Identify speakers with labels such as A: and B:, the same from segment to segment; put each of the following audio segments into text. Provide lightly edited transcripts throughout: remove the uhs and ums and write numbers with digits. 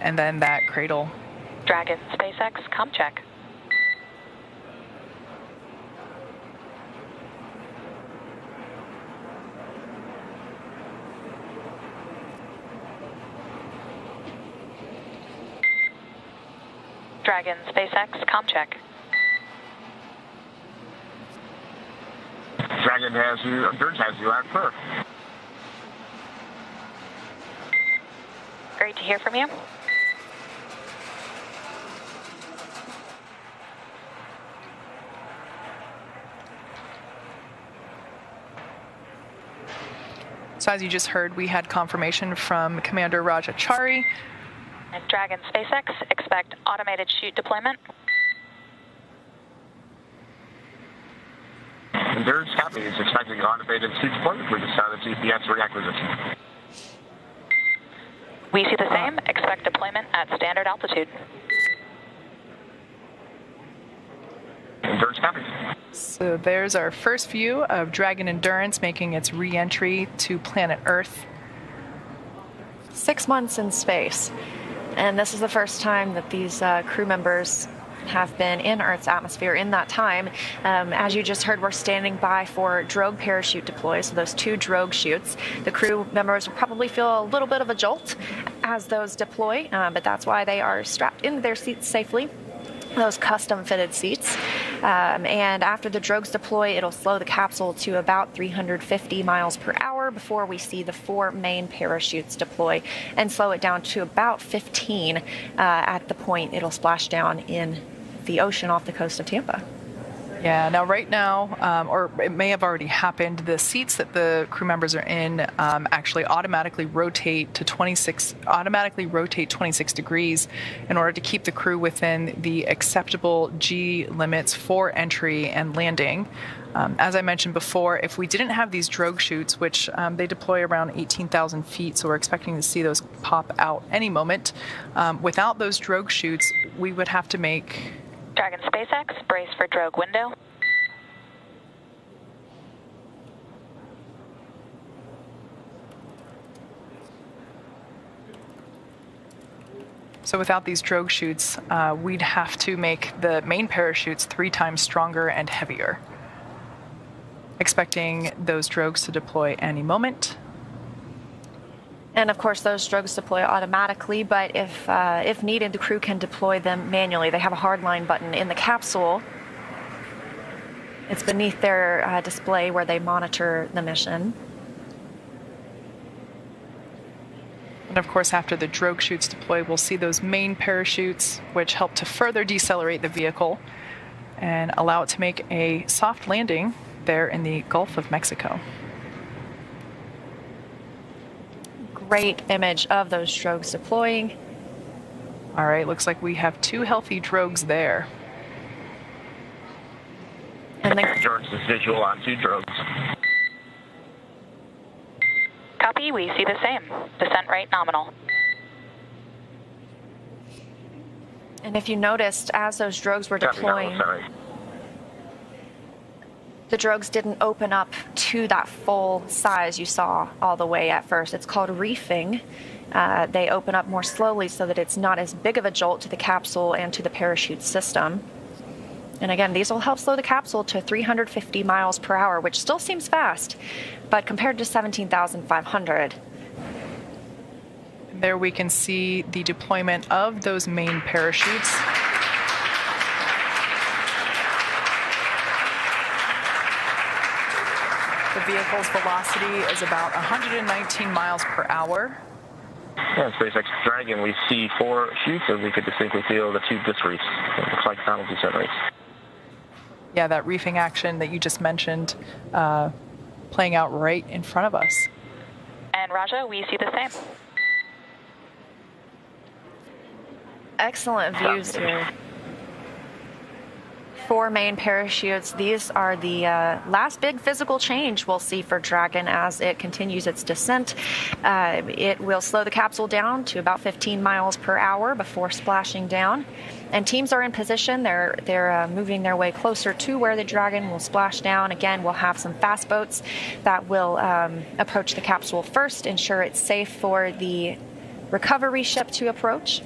A: and then that cradle.
B: Dragon, SpaceX, com check. Dragon, SpaceX, com check.
C: Dragon has you, Endurance has you at Perth.
B: Great to hear from you.
A: So as you just heard, we had confirmation from Commander Raja Chari.
B: And Dragon, SpaceX, expect automated chute deployment.
C: Endurance copy is expecting automated chute deployment for the start of GPS reacquisition.
B: We see the same. Expect deployment at standard altitude.
C: Endurance copy.
A: So there's our first view of Dragon Endurance making its re-entry to planet Earth.
D: 6 months in space. And this is the first time that these crew members have been in Earth's atmosphere in that time. As you just heard, we're standing by for drogue parachute deploy, so those 2 drogue chutes. The crew members will probably feel a little bit of a jolt as those deploy, but that's why they are strapped into their seats safely, those custom-fitted seats. And after the drogues deploy, it'll slow the capsule to about 350 miles per hour before we see the 4 main parachutes deploy and slow it down to about 15 at the point it'll splash down in the ocean off the coast of Tampa.
A: Yeah, now right now, or it may have already happened, the seats that the crew members are in actually automatically rotate 26 degrees in order to keep the crew within the acceptable G limits for entry and landing. As I mentioned before, if we didn't have these drogue chutes, which they deploy around 18,000 feet, so we're expecting to see those pop out any moment, without those drogue chutes, we would have to make...
B: Dragon, SpaceX, brace for drogue window.
A: So without these drogue chutes, we'd have to make the main parachutes 3 times stronger and heavier. Expecting those drogues to deploy any moment.
D: And of course, those drogues deploy automatically, but if needed, the crew can deploy them manually. They have a hardline button in the capsule. It's beneath their display where they monitor the mission.
A: And of course, after the drogue chutes deploy, we'll see those main parachutes, which help to further decelerate the vehicle and allow it to make a soft landing there in the Gulf of Mexico.
D: Great image of those drogues deploying.
A: All right, looks like we have 2 healthy drogues there.
D: And then
C: Endurance is visual on 2 drogues.
B: Copy, we see the same. Descent rate nominal.
D: and if you noticed, as those drogues were deploying, the drogues didn't open up to that full size you saw all the way at first. It's called reefing. They open up more slowly so that it's not as big of a jolt to the capsule and to the parachute system. And again, these will help slow the capsule to 350 miles per hour, which still seems fast, but compared to 17,500.
A: There we can see the deployment of those main parachutes. The vehicle's velocity is about 119 miles per hour.
C: Yeah, SpaceX Dragon, we see 4 chutes, and we could distinctly feel the 2 disc reefs. It looks like final descent rates.
A: Yeah, that reefing action that you just mentioned playing out right in front of us.
B: And Raja, we see the same.
D: Excellent views here. 4 main parachutes. These are the last big physical change we'll see for Dragon as it continues its descent. It will slow the capsule down to about 15 miles per hour before splashing down. And teams are in position. They're moving their way closer to where the Dragon will splash down. Again, we'll have some fast boats that will approach the capsule first, ensure it's safe for the recovery ship to approach.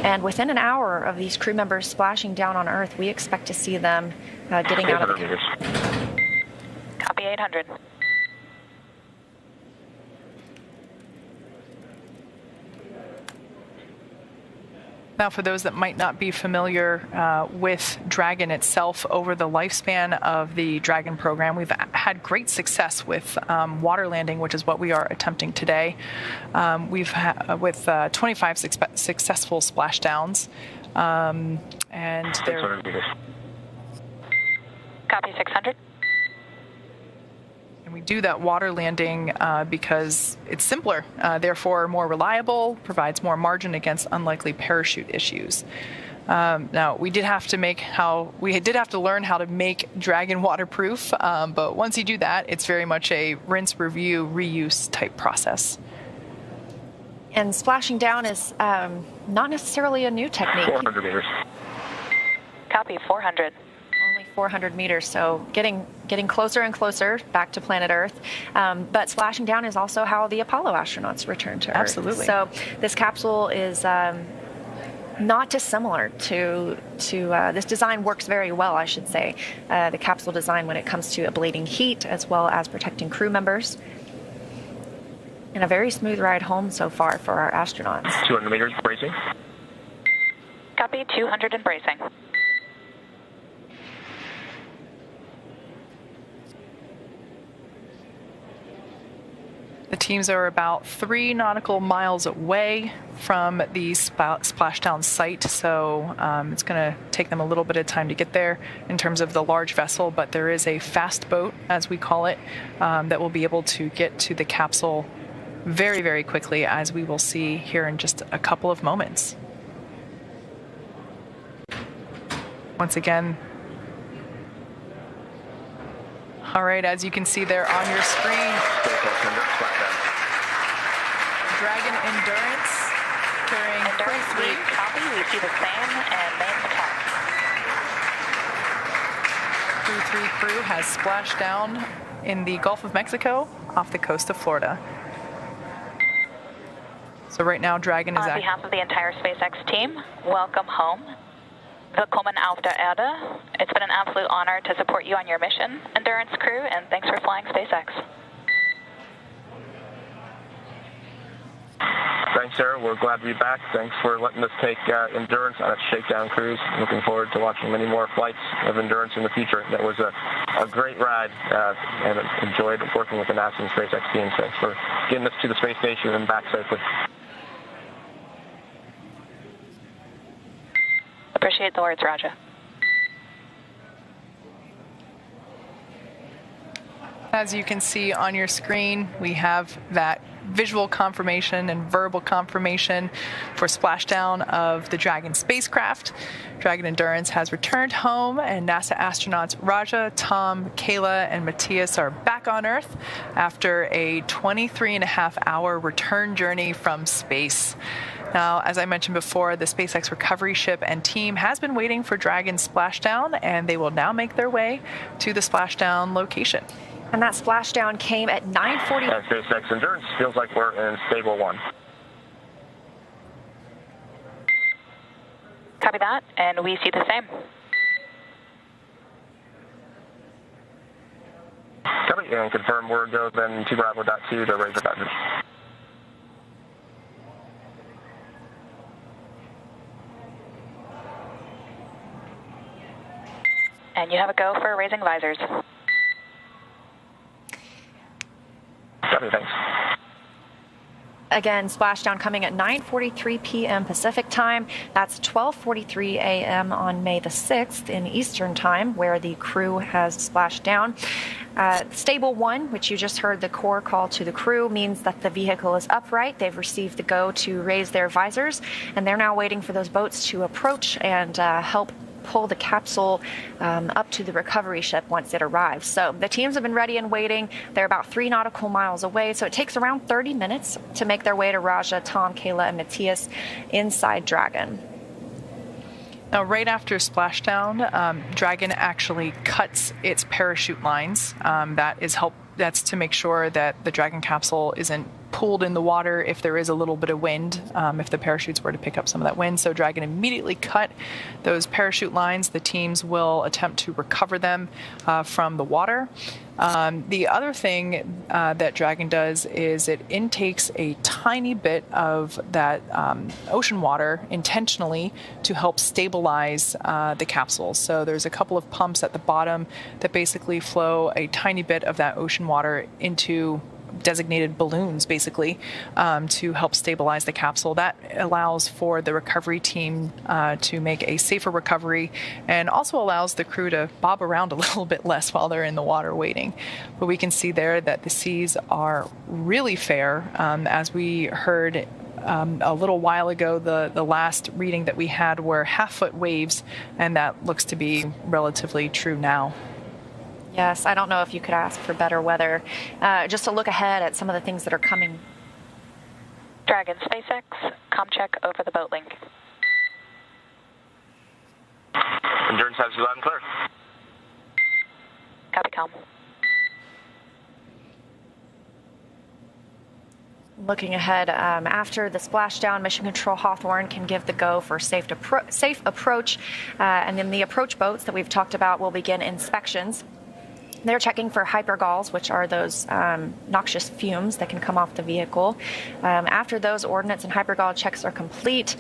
D: And within an hour of these crew members splashing down on Earth, we expect to see them getting out of the...
B: Copy 800.
A: Now, for those that might not be familiar with Dragon itself, over the lifespan of the Dragon program, we've had great success with water landing, which is what we are attempting today. We've had with 25 successful splashdowns, and they're...
B: Copy 600.
A: We do that water landing because it's simpler, therefore more reliable, provides more margin against unlikely parachute issues. Now, we did have to learn how to make Dragon waterproof, but once you do that, it's very much a rinse, review, reuse type process.
D: And splashing down is not necessarily a new technique.
C: 400 meters.
B: Copy 400.
D: 400 meters, so getting closer and closer back to planet Earth. But splashing down is also how the Apollo astronauts returned to Earth.
A: Absolutely.
D: So this capsule is not dissimilar to this design works very well, I should say. The capsule design when it comes to ablating heat as well as protecting crew members. And a very smooth ride home so far for our astronauts.
C: 200 meters bracing.
B: Copy 200 and bracing.
A: The teams are about 3 nautical miles away from the splashdown site, so it's going to take them a little bit of time to get there in terms of the large vessel, but there is a fast boat, as we call it, that will be able to get to the capsule very, very quickly, as we will see here in just a couple of moments. Once again, all right, as you can see there on your screen, Dragon Endurance carrying
B: Crew-3. Copy, we see the same and main attack.
A: Crew-3 crew has splashed down in the Gulf of Mexico off the coast of Florida. So right now, Dragon is...
B: On behalf of the entire SpaceX team, welcome home. Willkommen auf der Erde. It's been an absolute honor to support you on your mission, Endurance crew, and thanks for flying SpaceX.
C: Thanks, Sarah. We're glad to be back. Thanks for letting us take Endurance on its shakedown cruise. Looking forward to watching many more flights of Endurance in the future. That was a great ride, and enjoyed working with the NASA and SpaceX team. Thanks for getting us to the space station and back safely.
B: Appreciate the words, Raja.
A: As you can see on your screen, we have that visual confirmation and verbal confirmation for splashdown of the Dragon spacecraft. Dragon Endurance has returned home, and NASA astronauts Raja, Tom, Kayla, and Matthias are back on Earth after a 23.5-hour return journey from space. Now, as I mentioned before, the SpaceX recovery ship and team has been waiting for Dragon's splashdown, and they will now make their way to the splashdown location.
D: And that splashdown came at 9:40.
C: SpaceX Endurance feels like we're in stable 1.
B: Copy that, and we see the same.
C: Copy, and confirm word goes then 2Bravo.2 to raise the guidance.
B: And you have a go for raising visors.
C: Copy, thanks.
D: Again, splashdown coming at 9:43 p.m. Pacific time. That's 12:43 a.m. on May the 6th in Eastern time, where the crew has splashed down. Stable 1, which you just heard the core call to the crew, means that the vehicle is upright. They've received the go to raise their visors, and they're now waiting for those boats to approach and help pull the capsule up to the recovery ship once it arrives. So the teams have been ready and waiting. They're about 3 nautical miles away, so it takes around 30 minutes to make their way to Raja, Tom, Kayla, and Matthias inside Dragon.
A: Now, right after splashdown, Dragon actually cuts its parachute lines. That's to make sure that the Dragon capsule isn't pulled in the water if there is a little bit of wind, if the parachutes were to pick up some of that wind. So Dragon immediately cut those parachute lines. The teams will attempt to recover them from the water. The other thing that Dragon does is it intakes a tiny bit of that ocean water intentionally to help stabilize the capsule. So there's a couple of pumps at the bottom that basically flow a tiny bit of that ocean water into designated balloons, basically, to help stabilize the capsule. That allows for the recovery team to make a safer recovery, and also allows the crew to bob around a little bit less while they're in the water waiting. But we can see there that the seas are really fair. As we heard a little while ago, the last reading that we had were half-foot waves, and that looks to be relatively true now.
D: Yes, I don't know if you could ask for better weather. Just to look ahead at some of the things that are coming.
B: Dragon, SpaceX, com check over the boat link.
C: Endurance has you loud and clear.
B: Copy, com.
D: Looking ahead, after the splashdown, Mission Control Hawthorne can give the go for safe approach, and then the approach boats that we've talked about will begin inspections. They're checking for hypergalls, which are those noxious fumes that can come off the vehicle. After those ordnance and hypergall checks are complete,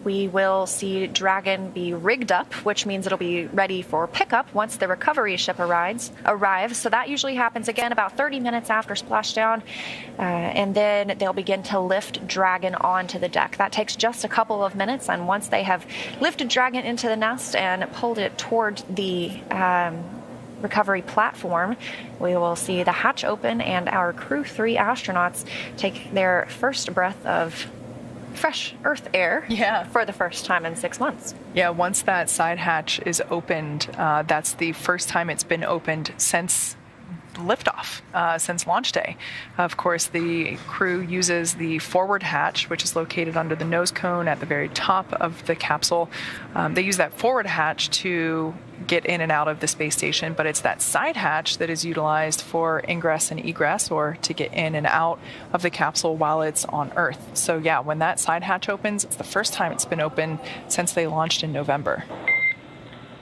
D: we will see Dragon be rigged up, which means it'll be ready for pickup once the recovery ship arrives. So that usually happens again about 30 minutes after splashdown, and then they'll begin to lift Dragon onto the deck. That takes just a couple of minutes, and once they have lifted Dragon into the nest and pulled it toward the recovery platform, we will see the hatch open and our Crew-3 astronauts take their first breath of fresh Earth air for the first time in 6 months.
A: Yeah, once that side hatch is opened, that's the first time it's been opened since liftoff, since launch day. Of course, the crew uses the forward hatch, which is located under the nose cone at the very top of the capsule. They use that forward hatch to get in and out of the space station, but it's that side hatch that is utilized for ingress and egress, or to get in and out of the capsule while it's on Earth. So yeah, when that side hatch opens, it's the first time it's been open since they launched in November.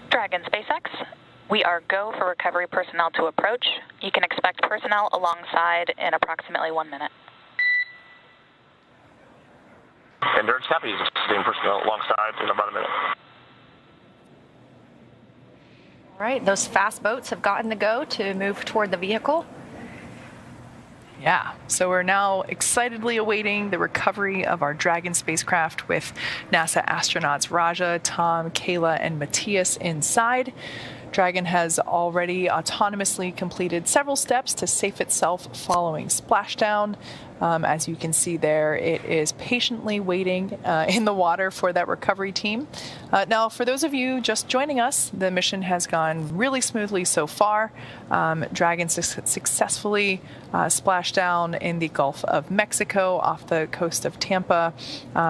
B: Dragon, SpaceX, we are go for recovery personnel to approach. You can expect personnel alongside in approximately 1 minute.
C: Endurance copy is expecting personnel alongside in about a minute.
D: All right, those fast boats have gotten the go to move toward the vehicle.
A: Yeah, so we're now excitedly awaiting the recovery of our Dragon spacecraft with NASA astronauts Raja, Tom, Kayla, and Matthias inside. Dragon has already autonomously completed several steps to safe itself following splashdown. As you can see there, it is patiently waiting in the water for that recovery team. Now, for those of you just joining us, the mission has gone really smoothly so far. Dragon successfully splashed down in the Gulf of Mexico off the coast of Tampa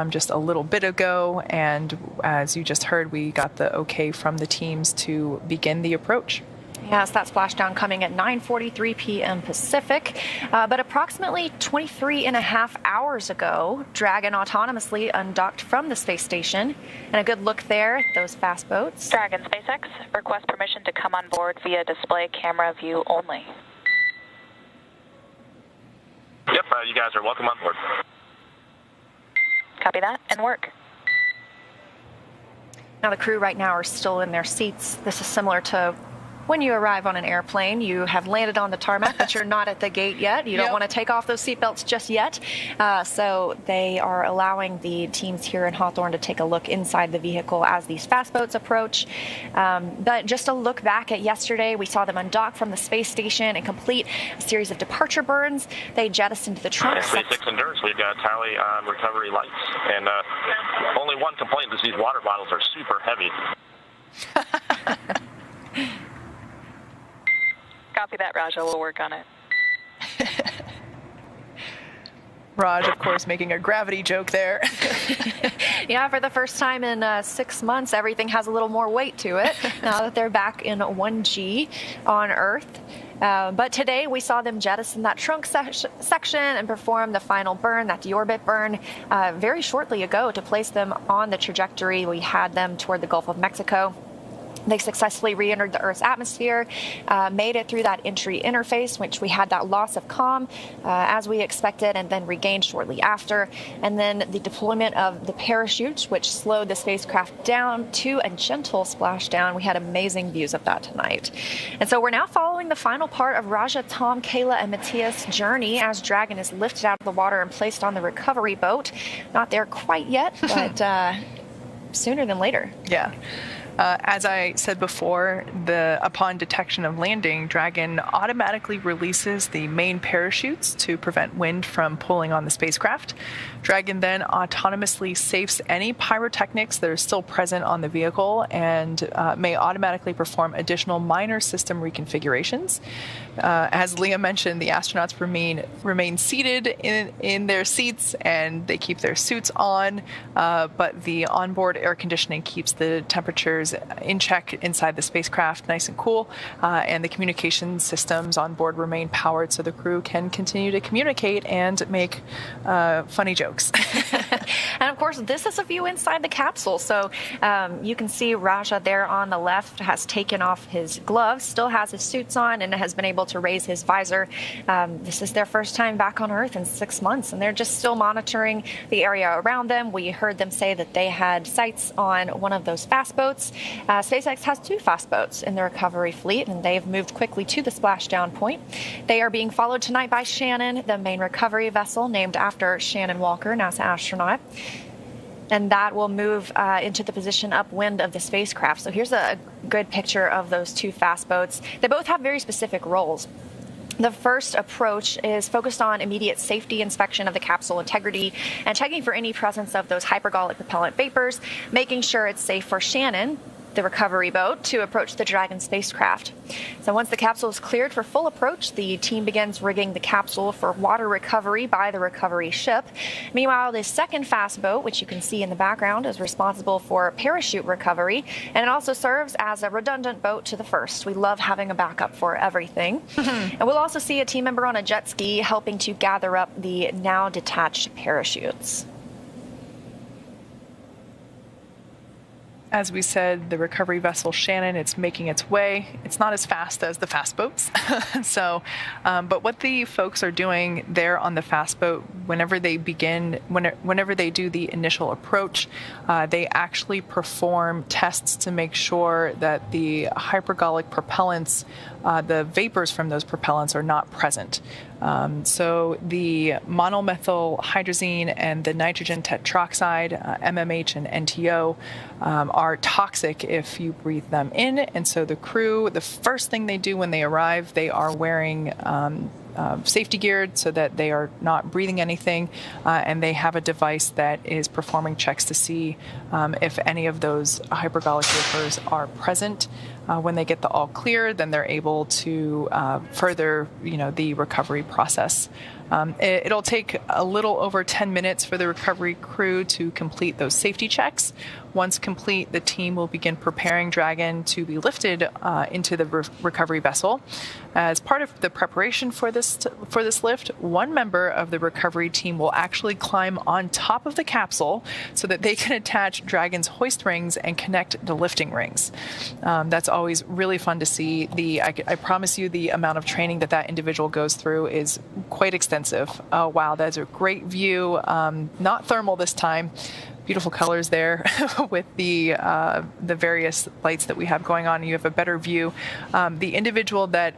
A: just a little bit ago. And as you just heard, we got the okay from the teams to begin the approach.
D: Yes, that splashdown coming at 9:43 p.m. Pacific. But approximately 23 and a half hours ago, Dragon autonomously undocked from the space station. And a good look there at those fast boats.
B: Dragon, SpaceX, request permission to come on board via display camera view only.
C: Yep, you guys are welcome on board.
B: Copy that, and work.
D: Now the crew right now are still in their seats. This is similar to when you arrive on an airplane. You have landed on the tarmac, but you're not at the gate yet. You don't want to take off those seatbelts just yet. So they are allowing the teams here in Hawthorne to take a look inside the vehicle as these fast boats approach. But just a look back at yesterday, we saw them undock from the space station and complete a series of departure burns. They jettisoned the trunk.
C: SpaceX Endurance, we've got a tally on recovery lights. And only one complaint is these water bottles are super heavy.
B: Copy that, Raja. We'll work on it.
A: Raj, of course, making a gravity joke there.
D: Yeah, for the first time in 6 months, everything has a little more weight to it now that they're back in 1G on Earth. But today we saw them jettison that trunk section and perform the final burn, that deorbit burn, very shortly ago to place them on the trajectory we had them toward the Gulf of Mexico. They successfully re-entered the Earth's atmosphere, made it through that entry interface, which we had that loss of comm as we expected, and then regained shortly after. And then the deployment of the parachutes, which slowed the spacecraft down to a gentle splashdown. We had amazing views of that tonight. And so we're now following the final part of Raja, Tom, Kayla, and Matthias' journey as Dragon is lifted out of the water and placed on the recovery boat. Not there quite yet, but sooner than later.
A: Yeah. As I said before, upon detection of landing, Dragon automatically releases the main parachutes to prevent wind from pulling on the spacecraft. Dragon then autonomously safes any pyrotechnics that are still present on the vehicle and may automatically perform additional minor system reconfigurations. As Leah mentioned, the astronauts remain seated in their seats and they keep their suits on, but the onboard air conditioning keeps the temperatures in check inside the spacecraft, nice and cool, and the communication systems on board remain powered so the crew can continue to communicate and make funny jokes.
D: And of course, this is a view inside the capsule. So you can see Raja there on the left has taken off his gloves, still has his suits on, and has been able to raise his visor. This is their first time back on Earth in 6 months, and they're just still monitoring the area around them. We heard them say that they had sights on one of those fast boats. SpaceX has 2 fast boats in the recovery fleet, and they've moved quickly to the splashdown point. They are being followed tonight by Shannon, the main recovery vessel named after Shannon Walker, NASA astronaut. And that will move into the position upwind of the spacecraft. So here's a good picture of those 2 fast boats. They both have very specific roles. The first approach is focused on immediate safety inspection of the capsule integrity and checking for any presence of those hypergolic propellant vapors, making sure it's safe for Shannon, the recovery boat, to approach the Dragon spacecraft. So once the capsule is cleared for full approach, the team begins rigging the capsule for water recovery by the recovery ship. Meanwhile, the second fast boat, which you can see in the background, is responsible for parachute recovery, and it also serves as a redundant boat to the first. We love having a backup for everything. And we'll also see a team member on a jet ski helping to gather up the now detached parachutes.
A: As we said, the recovery vessel Shannon, it's making its way. It's not as fast as the fast boats. But what the folks are doing there on the fast boat, whenever they do the initial approach, they actually perform tests to make sure that the hypergolic propellants, the vapors from those propellants, are not present. So the monomethyl hydrazine and the nitrogen tetroxide, MMH and NTO, are toxic if you breathe them in. And so the crew, the first thing they do when they arrive, they are wearing safety geared so that they are not breathing anything, and they have a device that is performing checks to see if any of those hypergolic vapors are present. When they get the all clear, then they're able to further, the recovery process. It'll take a little over 10 minutes for the recovery crew to complete those safety checks. Once complete, the team will begin preparing Dragon to be lifted into the recovery vessel. As part of the preparation for this lift, one member of the recovery team will actually climb on top of the capsule so that they can attach Dragon's hoist rings and connect the lifting rings. That's always really fun to see. I promise you the amount of training that individual goes through is quite extensive. Oh, wow, that's a great view. Not thermal this time. Beautiful colors there with the various lights that we have going on. You have a better view. The individual that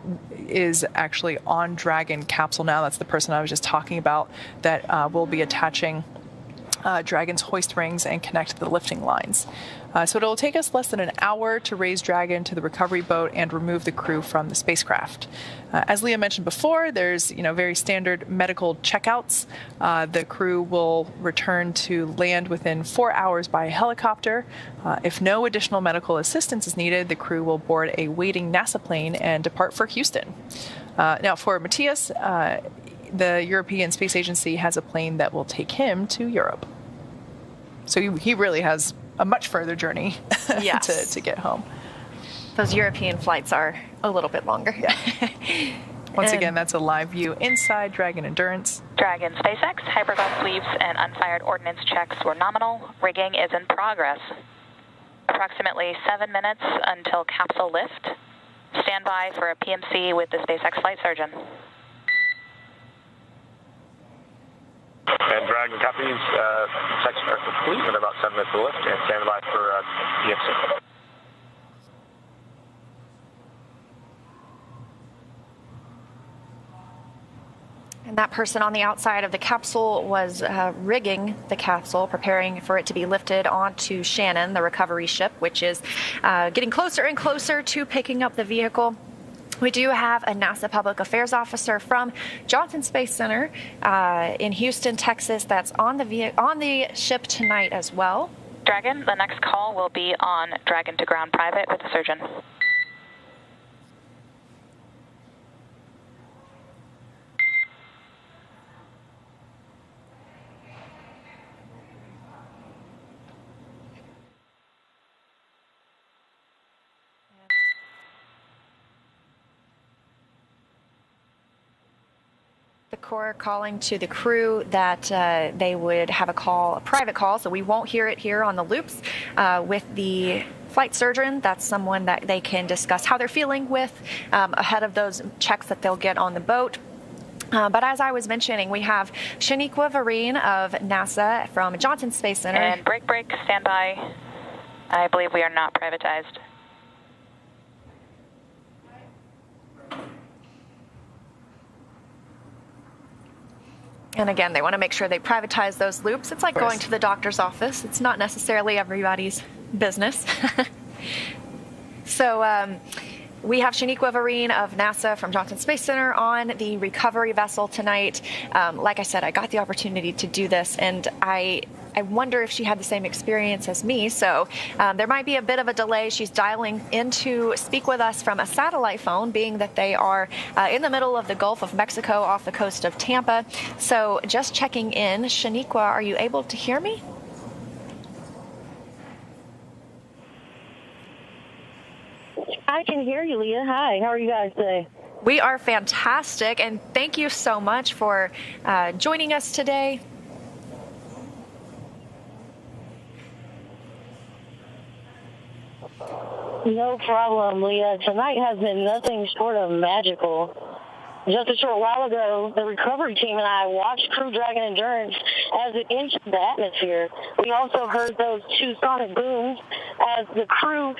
A: is actually on Dragon capsule now, that's the person I was just talking about, that will be attaching Dragon's hoist rings and connect the lifting lines. So it'll take us less than an hour to raise Dragon to the recovery boat and remove the crew from the spacecraft. As Leah mentioned before, there's very standard medical checkouts. The crew will return to land within 4 hours by helicopter. If no additional medical assistance is needed, the crew will board a waiting NASA plane and depart for Houston. Now for Matthias, the European Space Agency has a plane that will take him to Europe. So he really has a much further journey
D: yes.
A: to get home.
D: Those European flights are a little bit longer.
A: Yeah. Once again, that's a live view inside Dragon Endurance.
B: Dragon SpaceX, hypergolf sweeps and unfired ordnance checks were nominal. Rigging is in progress. Approximately 7 minutes until capsule lift. Stand by for a PMC with the SpaceX flight surgeon.
C: And Dragon copies, checks are complete in about 7 minutes to lift, and stand by for PMC.
D: And that person on the outside of the capsule was rigging the capsule, preparing for it to be lifted onto Shannon, the recovery ship, which is getting closer and closer to picking up the vehicle. We do have a NASA Public Affairs officer from Johnson Space Center in Houston, Texas, that's on the ship tonight as well.
B: Dragon, the next call will be on Dragon to ground private with the surgeon.
D: The Corps calling to the crew that they would have a private call, so we won't hear it here on the loops with the flight surgeon. That's someone that they can discuss how they're feeling with ahead of those checks that they'll get on the boat. But as I was mentioning, we have Shaniqua Vareen of NASA from Johnson Space Center.
B: And break, stand by. I believe we are not privatized.
D: And again, they want to make sure they privatize those loops. It's like going to the doctor's office. It's not necessarily everybody's business. So we have Shaniqua Vareen of NASA from Johnson Space Center on the recovery vessel tonight. Like I said, I got the opportunity to do this, and I wonder if she had the same experience as me. So there might be a bit of a delay. She's dialing in to speak with us from a satellite phone, being that they are in the middle of the Gulf of Mexico off the coast of Tampa. So just checking in. Shaniqua, are you able to hear me?
E: I can hear you, Leah. Hi, how are you guys today?
D: We are fantastic, and thank you so much for joining us today.
E: No problem, Leah. Tonight has been nothing short of magical. Just a short while ago, the recovery team and I watched Crew Dragon Endurance as it entered the atmosphere. We also heard those two sonic booms as the crew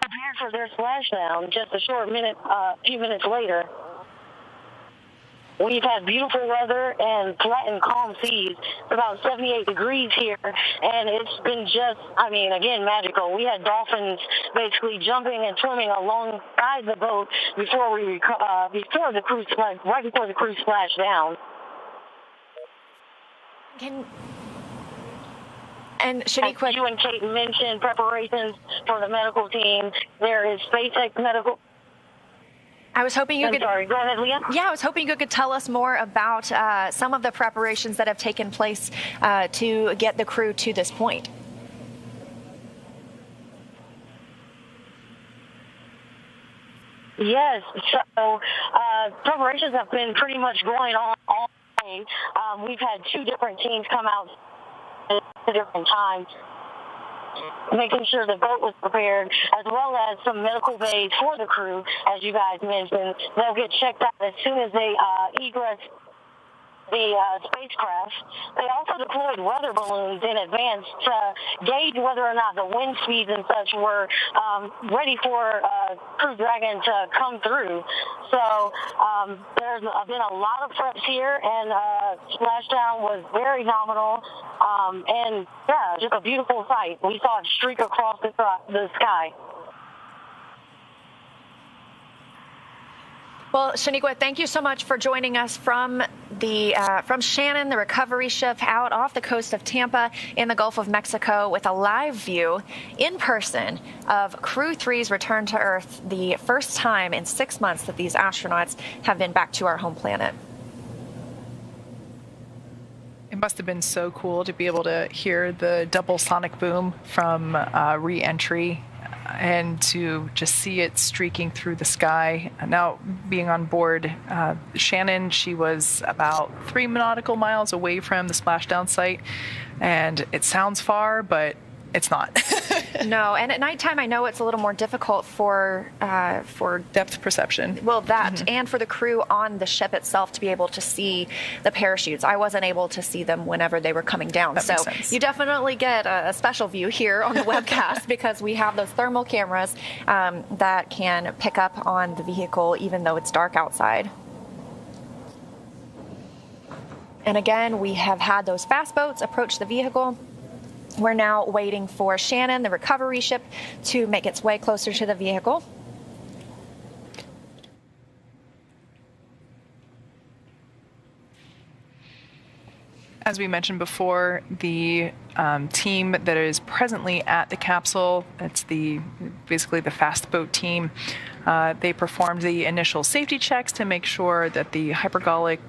E: prepared for their splashdown just a few minutes later. We've had beautiful weather and flat and calm seas. It's about 78 degrees here, and it's been again, magical. We had dolphins basically jumping and swimming alongside the boat before the crew splashed down.
D: And Shaniqua,
E: as you and Kate mentioned preparations for the medical team. There is SpaceX medical.
D: I was hoping you could.
E: Sorry, go ahead, Leah.
D: Yeah, I was hoping you could tell us more about some of the preparations that have taken place to get the crew to this point.
E: Yes, so preparations have been pretty much going on all day. We've had two different teams come out at different times, making sure the boat was prepared, as well as some medical bays for the crew, as you guys mentioned. They'll get checked out as soon as they egress the spacecraft. They also deployed weather balloons in advance to gauge whether or not the wind speeds and such were ready for Crew Dragon to come through. So there's been a lot of preps here, and Splashdown was very nominal. And yeah, just a beautiful sight. We saw it streak across the sky.
D: Well, Shaniqua, thank you so much for joining us from Shannon, the recovery ship out off the coast of Tampa in the Gulf of Mexico, with a live view in person of Crew-3's return to Earth, the first time in 6 months that these astronauts have been back to our home planet.
A: It must have been so cool to be able to hear the double sonic boom from re-entry and to just see it streaking through the sky. Now, being on board, Shannon, she was about 3 nautical miles away from the splashdown site, and it sounds far, but it's not.
D: No, and at nighttime, I know it's a little more difficult for
A: depth perception.
D: Well, that and for the crew on the ship itself to be able to see the parachutes. I wasn't able to see them whenever they were coming down.
A: That
D: so
A: makes sense.
D: You definitely get a special view here on the webcast because we have those thermal cameras that can pick up on the vehicle even though it's dark outside. And again, we have had those fast boats approach the vehicle. We're now waiting for Shannon, the recovery ship, to make its way closer to the vehicle.
A: As we mentioned before, the team that is presently at the capsule, it's basically the fast boat team. They performed the initial safety checks to make sure that the hypergolic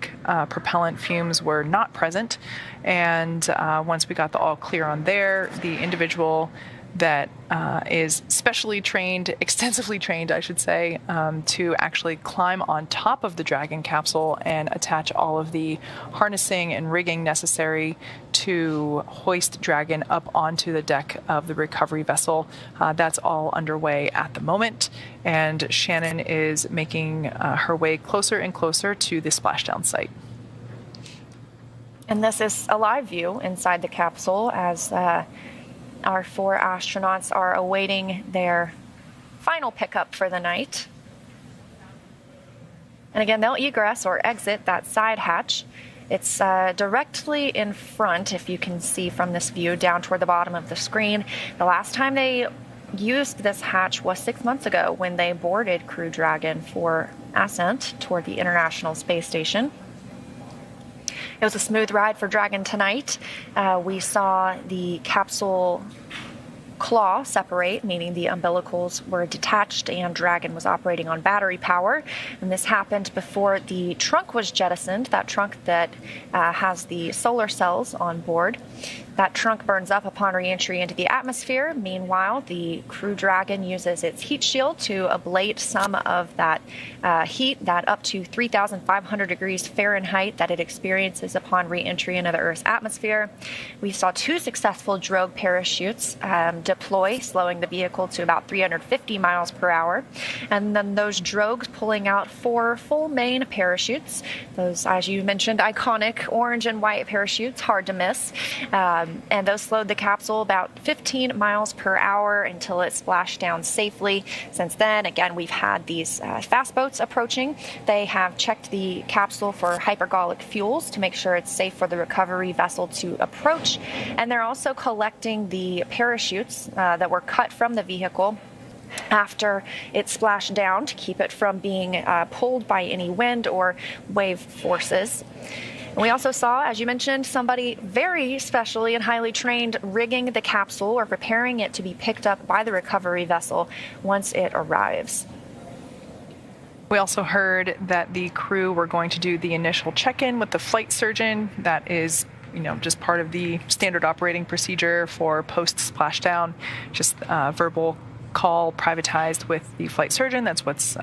A: propellant fumes were not present. And once we got the all clear on there, the individual that is specially trained, extensively trained, I should say, to actually climb on top of the Dragon capsule and attach all of the harnessing and rigging necessary to hoist Dragon up onto the deck of the recovery vessel. That's all underway at the moment, and Shannon is making her way closer and closer to the splashdown site.
D: And this is a live view inside the capsule as our 4 astronauts are awaiting their final pickup for the night. And again, they'll egress or exit that side hatch. It's directly in front, if you can see from this view, down toward the bottom of the screen. The last time they used this hatch was 6 months ago when they boarded Crew Dragon for ascent toward the International Space Station. It was a smooth ride for Dragon tonight. We saw the capsule claw separate, meaning the umbilicals were detached and Dragon was operating on battery power. And this happened before the trunk was jettisoned, that trunk that has the solar cells on board. That trunk burns up upon re-entry into the atmosphere. Meanwhile, the Crew Dragon uses its heat shield to ablate some of that heat, that up to 3,500 degrees Fahrenheit that it experiences upon re-entry into the Earth's atmosphere. We saw 2 successful drogue parachutes deploy, slowing the vehicle to about 350 miles per hour. And then those drogues pulling out 4 full main parachutes. Those, as you mentioned, iconic orange and white parachutes, hard to miss. And those slowed the capsule about 15 miles per hour until it splashed down safely. Since then, again, we've had these fast boats approaching. They have checked the capsule for hypergolic fuels to make sure it's safe for the recovery vessel to approach. And they're also collecting the parachutes that were cut from the vehicle after it splashed down to keep it from being pulled by any wind or wave forces. And we also saw, as you mentioned, somebody very specially and highly trained rigging the capsule or preparing it to be picked up by the recovery vessel once it arrives.
A: We also heard that the crew were going to do the initial check-in with the flight surgeon. That is, just part of the standard operating procedure for post-splashdown, just verbal call privatized with the flight surgeon. That's what's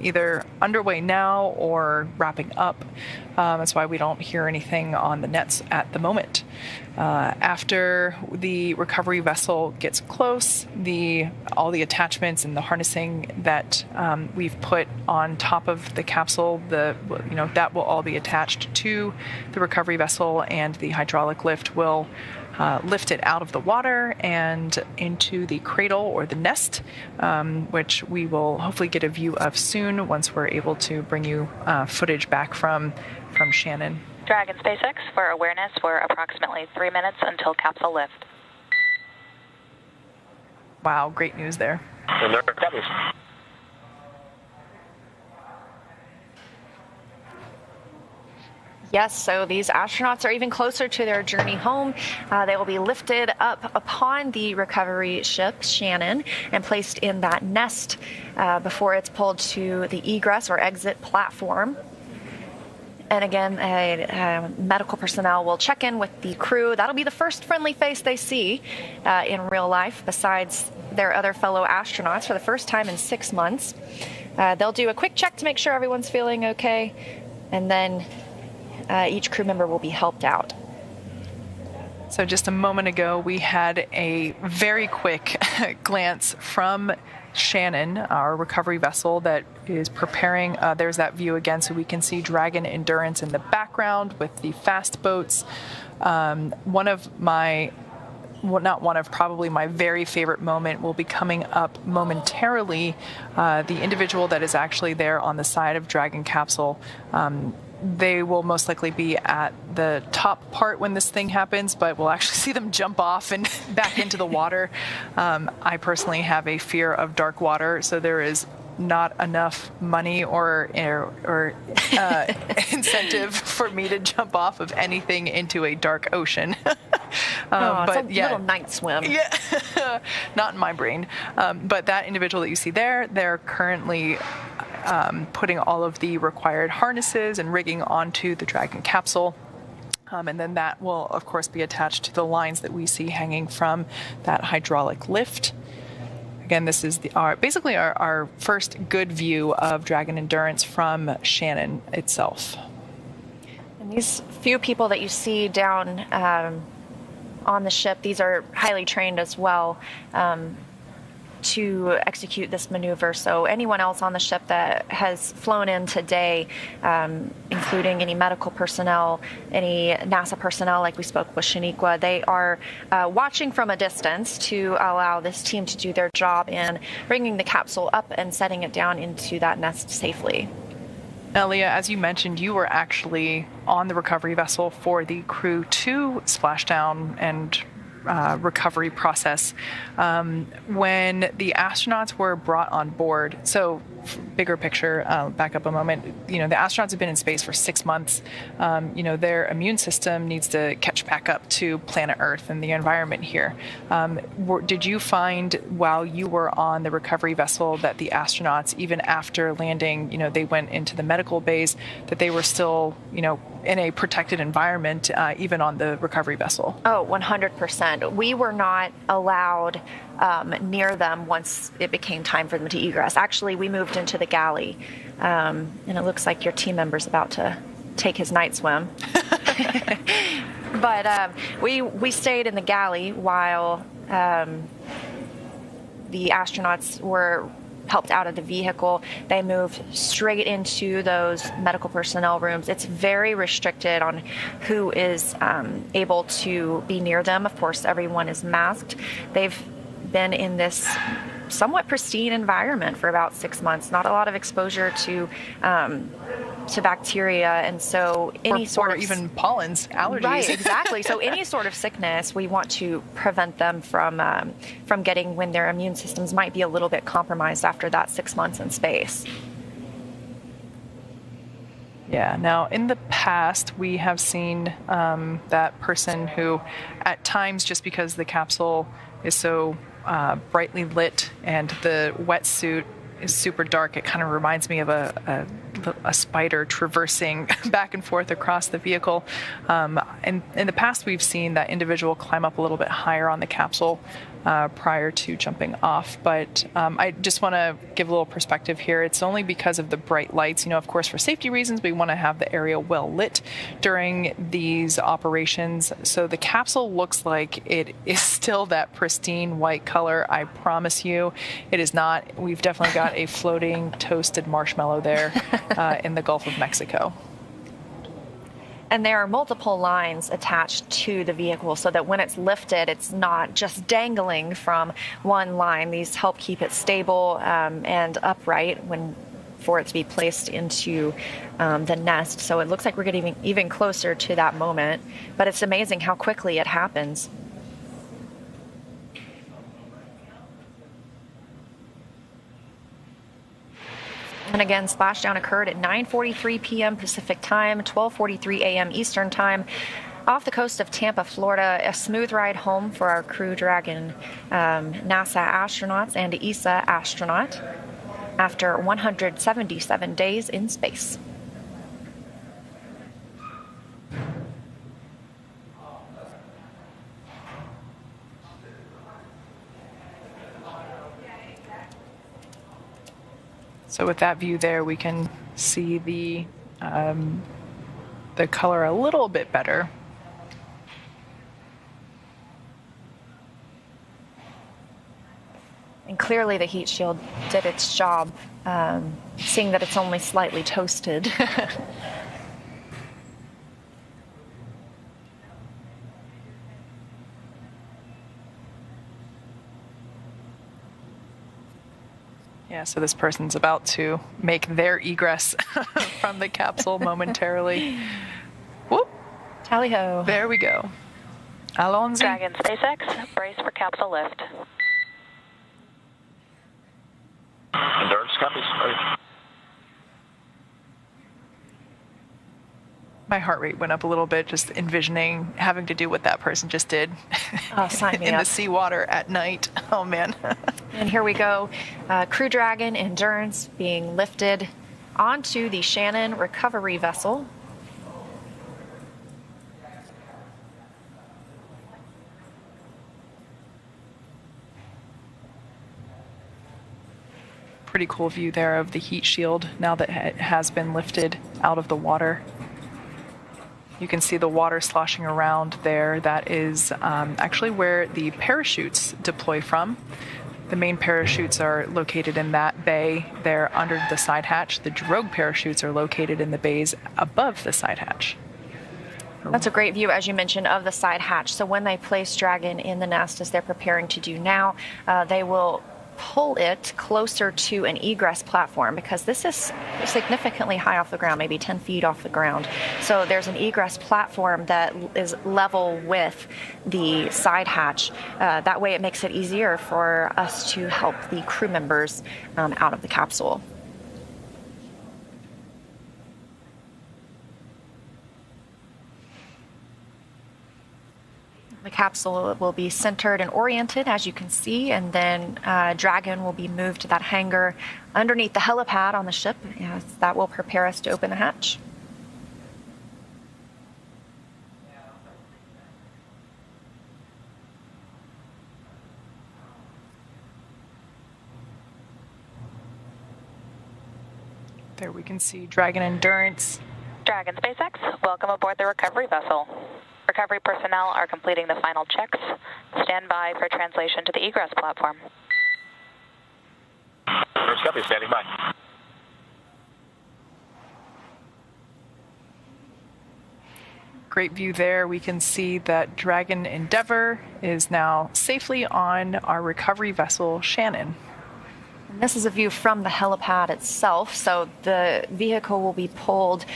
A: either underway now or wrapping up. That's why we don't hear anything on the nets at the moment. After the recovery vessel gets close, all the attachments and the harnessing that we've put on top of the capsule, that will all be attached to the recovery vessel, and the hydraulic lift will lift it out of the water and into the cradle or the nest, which we will hopefully get a view of soon once we're able to bring you footage back from Shannon.
B: Dragon SpaceX for awareness for approximately 3 minutes until capsule lift.
A: Wow, great news there.
C: And there are copies.
D: Yes, so these astronauts are even closer to their journey home. They will be lifted up upon the recovery ship, Shannon, and placed in that nest before it's pulled to the egress or exit platform. And again, medical personnel will check in with the crew. That'll be the first friendly face they see in real life, besides their other fellow astronauts for the first time in 6 months. They'll do a quick check to make sure everyone's feeling okay, and then each crew member will be helped out.
A: So just a moment ago, we had a very quick glance from Shannon, our recovery vessel that is preparing. There's that view again, so we can see Dragon Endurance in the background with the fast boats. Probably my very favorite moment will be coming up momentarily. The individual that is actually there on the side of Dragon capsule, they will most likely be at the top part when this thing happens, but we'll actually see them jump off and back into the water. I personally have a fear of dark water, so there is not enough money or incentive for me to jump off of anything into a dark ocean.
D: But it's a little night swim.
A: Yeah, not in my brain. But that individual that you see there, they're currently putting all of the required harnesses and rigging onto the Dragon capsule. And then that will, of course, be attached to the lines that we see hanging from that hydraulic lift. Again, this is basically our first good view of Dragon Endurance from Shannon itself.
D: And these few people that you see down on the ship, these are highly trained as well to execute this maneuver. So anyone else on the ship that has flown in today, including any medical personnel, any NASA personnel like we spoke with Shaniqua, they are watching from a distance to allow this team to do their job in bringing the capsule up and setting it down into that nest safely.
A: Now, Leah, as you mentioned, you were actually on the recovery vessel for the Crew-2 splashdown and recovery process when the astronauts were brought on board. So bigger picture, back up a moment, the astronauts have been in space for 6 months. Their immune system needs to catch back up to planet Earth and the environment here. Did you find while you were on the recovery vessel that the astronauts, even after landing, they went into the medical bays, that they were still, in a protected environment, even on the recovery vessel?
D: Oh, 100%. We were not allowed near them once it became time for them to egress. Actually, we moved into the galley, and it looks like your team member's about to take his night swim. But we stayed in the galley while the astronauts were helped out of the vehicle. They moved straight into those medical personnel rooms. It's very restricted on who is able to be near them. Of course, everyone is masked. They've been in this somewhat pristine environment for about 6 months. Not a lot of exposure to bacteria, and so
A: or even pollens, allergies.
D: Right, exactly. So any sort of sickness, we want to prevent them from getting when their immune systems might be a little bit compromised after that 6 months in space.
A: Yeah. Now, in the past, we have seen that person who, at times, just because the capsule is so brightly lit and the wetsuit is super dark, it kind of reminds me of a spider traversing back and forth across the vehicle. And in the past, we've seen that individual climb up a little bit higher on the capsule prior to jumping off. But I just want to give a little perspective here. It's only because of the bright lights. Of course, for safety reasons, we want to have the area well lit during these operations. So the capsule looks like it is still that pristine white color. I promise you it is not. We've definitely got a floating toasted marshmallow there in the Gulf of Mexico.
D: And there are multiple lines attached to the vehicle so that when it's lifted, it's not just dangling from one line. These help keep it stable and upright for it to be placed into the nest. So it looks like we're getting even closer to that moment, but it's amazing how quickly it happens. And again, splashdown occurred at 9:43 p.m. Pacific time, 12:43 a.m. Eastern time, off the coast of Tampa, Florida. A smooth ride home for our Crew Dragon NASA astronauts and ESA astronaut after 177 days in space.
A: So with that view there, we can see the color a little bit better.
D: And clearly the heat shield did its job, seeing that it's only slightly toasted.
A: Yeah, so this person's about to make their egress from the capsule momentarily. Whoop!
D: Tally-ho.
A: There we go. Allons-y.
B: Dragon SpaceX, brace for capsule lift.
C: Endurance copies.
A: My heart rate went up a little bit just envisioning having to do what that person just did.
D: Oh, sign me
A: in
D: up.
A: the seawater at night. Oh, man.
D: And here we go. Crew Dragon Endurance being lifted onto the Shannon recovery vessel.
A: Pretty cool view there of the heat shield now that it has been lifted out of the water. You can see the water sloshing around there. That is actually where the parachutes deploy from. The main parachutes are located in that bay there under the side hatch. The drogue parachutes are located in the bays above the side hatch.
D: That's a great view, as you mentioned, of the side hatch. So when they place Dragon in the nest, as they're preparing to do now, they will pull it closer to an egress platform, because this is significantly high off the ground, maybe 10 feet off the ground. So there's an egress platform that is level with the side hatch. That way it makes it easier for us to help the crew members out of the capsule. The capsule will be centered and oriented, as you can see, and then Dragon will be moved to that hangar underneath the helipad on the ship. Yes, that will prepare us to open the hatch.
A: There we can see Dragon Endurance.
B: Dragon SpaceX, welcome aboard the recovery vessel. Recovery personnel are completing the final checks. Stand by for translation to the egress platform.
C: First copy, standing by.
A: Great view there. We can see that Dragon Endeavour is now safely on our recovery vessel, Shannon.
D: And this is a view from the helipad itself, so the vehicle will be pulled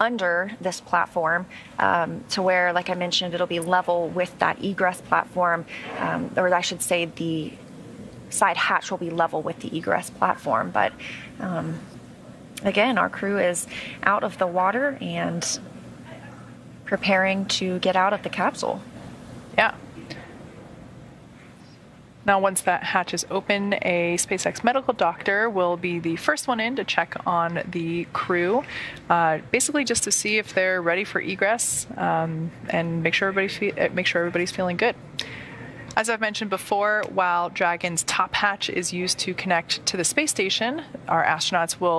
D: under this platform to where, like I mentioned, it'll be level with that egress platform, or I should say the side hatch will be level with the egress platform. But again, our crew is out of the water and preparing to get out of the capsule.
A: Yeah. Now, once that hatch is open, a SpaceX medical doctor will be the first one in to check on the crew, basically just to see if they're ready for egress and make sure everybody's feeling good. As I've mentioned before, while Dragon's top hatch is used to connect to the space station, our astronauts will